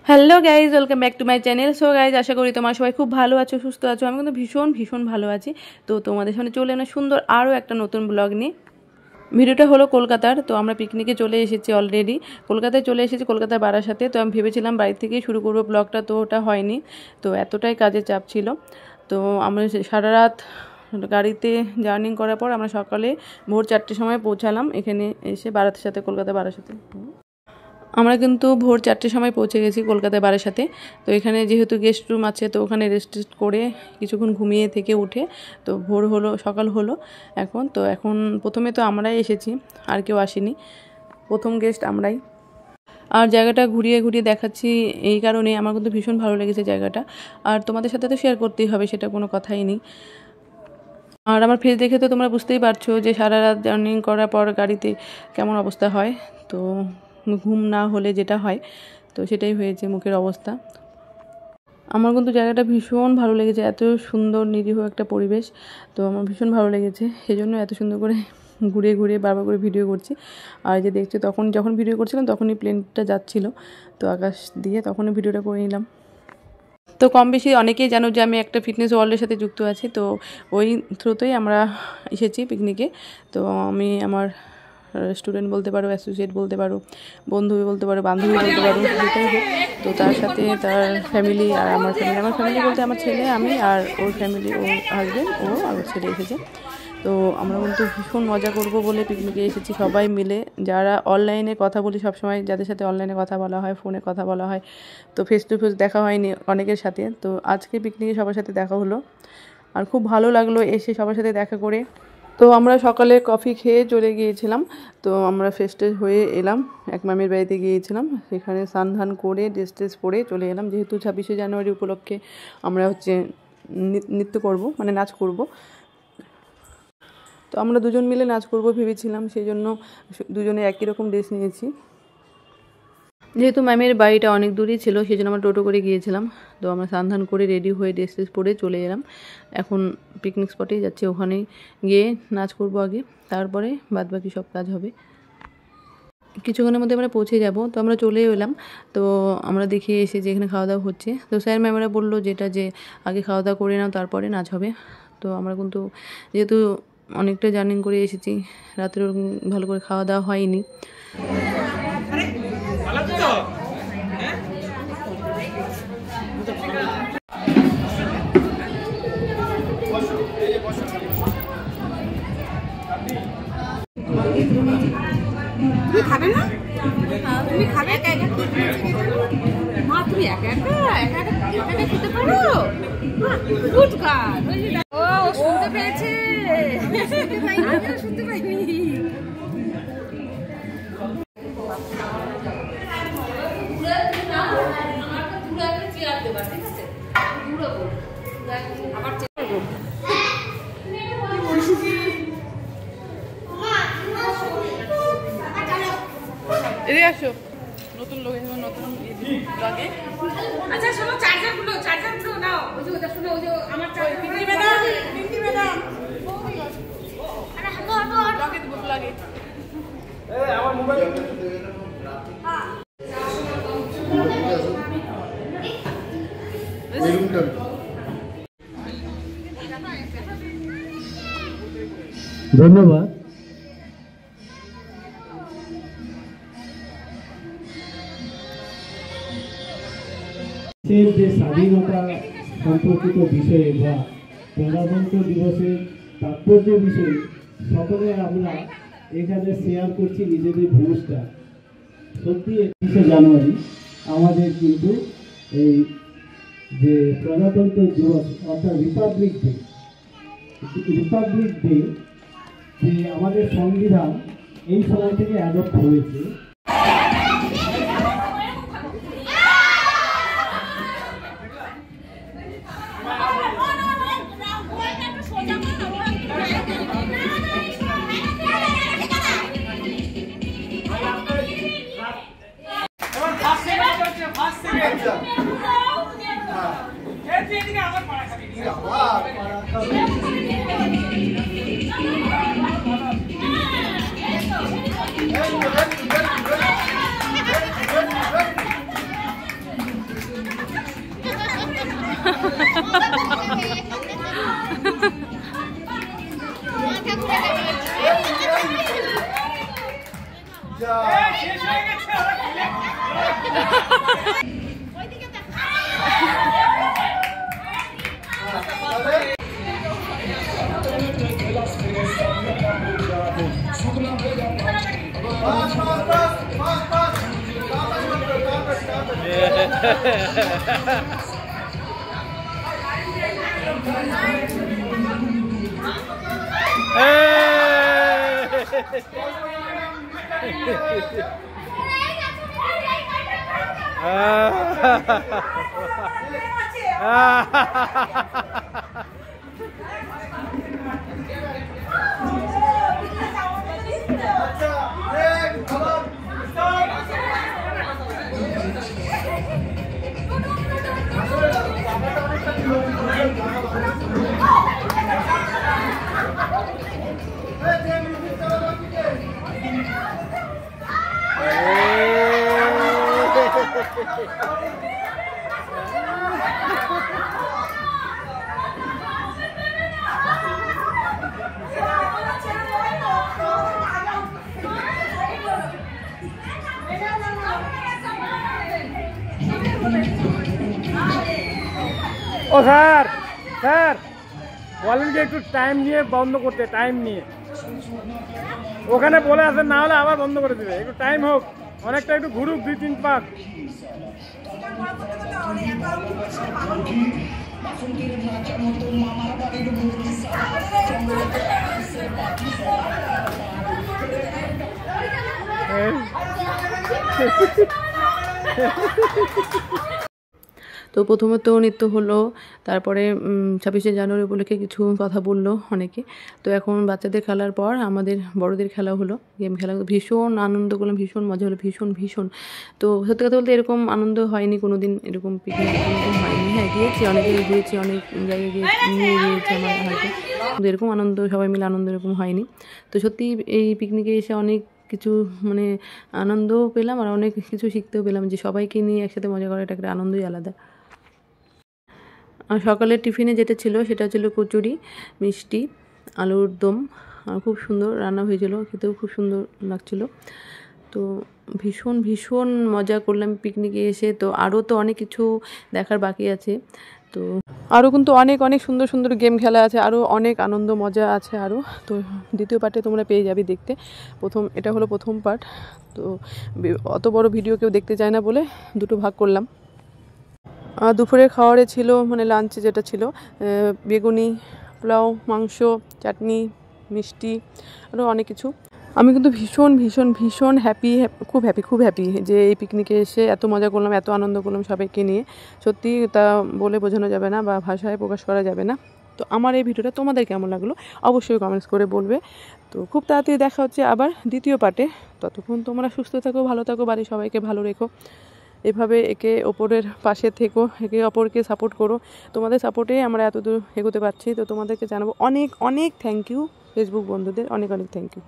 Hello guys, welcome back to my channel. So guys, আশা করি তোমার সবাই খুব ভালো আছো, সুস্থ আছো। আমি কিন্তু ভীষণ ভীষণ ভালো আছি। তো তোমাদের সামনে চলে এলাম সুন্দর আরও একটা নতুন ব্লগ নিয়ে। ভিডিওটা হলো কলকাতার। তো আমরা পিকনিকে চলে এসেছি অলরেডি। কলকাতায় চলে এসেছি, কলকাতার বারাসাতে। তো আমি ভেবেছিলাম বাড়ি থেকেই শুরু করবো ব্লগটা, তো ওটা হয়নি। তো এতটাই কাজের চাপ ছিল। তো আমরা সারা রাত গাড়িতে জার্নি করার পর আমরা সকালে ভোর 4টের সময় পৌঁছালাম এখানে এসে বারাসাতে, কলকাতা বারাসাতে। আমরা কিন্তু ভোর 4টের সময় পৌঁছে গেছি কলকাতায় বারাসাতে। তো এখানে যেহেতু গেস্ট রুম আছে, তো ওখানে রেস্ট করে কিছুক্ষণ ঘুমিয়ে থেকে উঠে তো ভোর হলো, সকাল হলো এখন। তো এখন প্রথমে তো আমরাই এসেছি, আর কেউ আসেনি, প্রথম গেস্ট আমরাই। আর জায়গাটা ঘুরিয়ে ঘুরিয়ে দেখাচ্ছি এই কারণে, আমার কিন্তু ভীষণ ভালো লেগেছে জায়গাটা। আর তোমাদের সাথে তো শেয়ার করতেই হবে, সেটা কোনো কথাই নেই। আর আমার ফেস দেখে তো তোমরা বুঝতেই পারছো যে সারা রাত জার্নি করার পর গাড়িতে কেমন অবস্থা হয়। তো ঘুম না হলে যেটা হয়, তো সেটাই হয়েছে মুখের অবস্থা। আমার কিন্তু জায়গাটা ভীষণ ভালো লেগেছে, এত সুন্দর নিরীহ একটা পরিবেশ। তো আমার ভীষণ ভালো লেগেছে, সেজন্য এত সুন্দর করে ঘুরিয়ে ঘুরিয়ে বারবার করে ভিডিও করছি। আর যে দেখছি, যখন ভিডিও করছিলাম তখনই প্লেনটা যাচ্ছিল তো আকাশ দিয়ে, তখনই ভিডিওটা করে নিলাম। তো কম বেশি অনেকেই জানো যে আমি একটা ফিটনেস ওয়ার্ল্ডের সাথে যুক্ত আছি। তো ওই থ্রুতেই আমরা এসেছি পিকনিকে। তো আমি আমার স্টুডেন্ট বলতে পারো, অ্যাসোসিয়েট বলতে পারো, বন্ধু বলতে পারো, বান্ধবী বলতে পারো, যেটাই হোক। তো তার সাথে তার ফ্যামিলি আর আমার ফ্যামিলি বলতে আমার ছেলে, আমি আর ওর ফ্যামিলি, ওর হাজব্যান্ড, ও আর ওর ছেলে এসেছে। তো আমরা কিন্তু ভীষণ মজা করব বলে পিকনিকে এসেছি সবাই মিলে। যারা অনলাইনে কথা বলি সবসময়, যাদের সাথে অনলাইনে কথা বলা হয়, ফোনে কথা বলা হয়, তো ফেস টু ফেস দেখা হয়নি অনেকের সাথে। তো আজকে পিকনিকে সবার সাথে দেখা হলো, আর খুব ভালো লাগলো এসে সবার সাথে দেখা করে। তো আমরা সকালে কফি খেয়ে চলে গিয়েছিলাম। তো আমরা ফ্রেশ ট্রেশ হয়ে এলাম, এক মামির বাড়িতে গিয়েছিলাম। সেখানে স্নান ধান করে ড্রেস ট্রেস পরে চলে এলাম, যেহেতু 26শে জানুয়ারি উপলক্ষে আমরা নৃত্য করব, মানে নাচ করব। তো আমরা দুজন মিলে নাচ করব ভেবেছিলাম, সেই জন্য দুজনে একই রকম ড্রেস নিয়েছি। যেহেতু ম্যামের বাড়িটা অনেক দূরেই ছিল, সেই জন্য আমরা টোটো করে গিয়েছিলাম। তো আমরা স্নান করে রেডি হয়ে ড্রেস ট্রেস পরে চলে এলাম। এখন পিকনিক স্পটেই যাচ্ছি, ওখানেই গিয়ে নাচ করব আগে, তারপরে বাদবাকি সব কাজ হবে। কিছুক্ষণের মধ্যে আমরা পৌঁছে যাব। তো আমরা চলেও এলাম। তো আমরা দেখে এসে যে এখানে খাওয়া দাওয়া হচ্ছে। তো স্যার ম্যামেরা বললো যেটা যে আগে খাওয়া দাওয়া করে নাও, তারপরে নাচ হবে। তো আমরা কিন্তু যেহেতু অনেকটা জার্নি করে এসেছি, রাত্রে ভালো করে খাওয়া দাওয়া হয়নি। তুমি খাবে না? তুমি খাবে একা একা? মা তুমি একা একা একা একা একা খেতে পারো? Good girl. ও শুনতে পেয়েছে, শুনতে পাইনি। আসো নতুন লোক, নতুন লাগে। আচ্ছা শোনো, চার্জার গুলো নাও। ওই যে ওটা শুনো, ওই যে আমার চার্জার পিন্টি ম্যাডাম আরে হাঁটো লাগে তো লাগে। এই আমার মোবাইল ধন্যবাদ। যে স্বাধীনতা সম্পর্কিত বিষয়ে বা প্রজাতন্ত্র দিবসের তাৎপর্য বিষয়ে সকলে আমরা এখানে শেয়ার করছি নিজেদের ভিউজটা। সত্যি 21শে জানুয়ারি আমাদের কিন্তু এই যে প্রজাতন্ত্র দিবস অর্থাৎ রিপাবলিক ডে, যে আমাদের সংবিধান এই সময় থেকে অ্যাডপ্ট হয়েছে। ও স্যার স্যার বলেন যে একটু টাইম নিয়ে বন্ধ করতে, টাইম নিয়ে ওখানে বলে আসেন, না হলে আবার বন্ধ করে দেবে। একটু টাইম হোক, অনেকটা একটু ঘুরুক 2-3 পাক। তো প্রথমে তো নৃত্য হলো, তারপরে 26শে জানুয়ারি উপলক্ষে কিছু কথা বললো অনেকে। তো এখন বাচ্চাদের খেলার পর আমাদের বড়দের খেলা হলো, গেম খেলা। ভীষণ আনন্দ করলাম, ভীষণ মজা হলো, ভীষণ। তো সত্যি কথা বলতে এরকম আনন্দ হয়নি কোনোদিন, এরকম পিকনিক কোনোদিন হয়নি। হ্যাঁ গিয়েছি, অনেকে গিয়েছি, অনেক জায়গায় নিয়ে গিয়েছি আমার হয়তো, কিন্তু এরকম আনন্দ সবাই মিলে আনন্দ এরকম হয়নি। তো সত্যি এই পিকনিকে এসে অনেক কিছু মানে আনন্দও পেলাম আর অনেক কিছু শিখতেও পেলাম, যে সবাইকে নিয়ে একসাথে মজা করা এটা একটা আনন্দই আলাদা। আর সকালের টিফিনে যেটা ছিল সেটা ছিল কচুরি, মিষ্টি, আলুর দম, খুব সুন্দর রান্না হয়েছিল, খেতেও খুব সুন্দর লাগছিল। তো ভীষণ মজা করলাম পিকনিকে এসে। তো আরও তো অনেক কিছু দেখার বাকি আছে, তো আরও কিন্তু অনেক সুন্দর গেম খেলা আছে, আরও অনেক আনন্দ মজা আছে আরও। তো দ্বিতীয় পার্টে তোমরা পেয়ে যাবে দেখতে। এটা হলো প্রথম পার্ট। তো অত বড় ভিডিও কেউ দেখতে চায় না বলে দুটো ভাগ করলাম। দুপুরে খাওয়ারে ছিল মানে লাঞ্চে যেটা ছিল বেগুনি, পোলাও, মাংস, চাটনি, মিষ্টি, আরও অনেক কিছু। আমি কিন্তু ভীষণ হ্যাপি, খুব হ্যাপি যে এই পিকনিকে এসে এত মজা করলাম, এত আনন্দ করলাম সবাইকে নিয়ে। সত্যি তা বলে বোঝানো যাবে না বা ভাষায় প্রকাশ করা যাবে না। তো আমার এই ভিডিওটা তোমাদের কেমন লাগলো অবশ্যই কমেন্টস করে বলবে। তো খুব তাড়াতাড়ি দেখা হচ্ছে আবার দ্বিতীয় পার্টে। ততক্ষণ তোমরা সুস্থ থাকো, ভালো থাকো, বাড়ির সবাইকে ভালো রেখো। এভাবে একে অপরের পাশে থেকো, একে অপরকে সাপোর্ট করো। তোমাদের সাপোর্টেই আমরা এতদূর এগোতে পারছি। তো তোমাদেরকে জানাবো অনেক থ্যাংক ইউ, ফেসবুক বন্ধুদের অনেক থ্যাংক ইউ।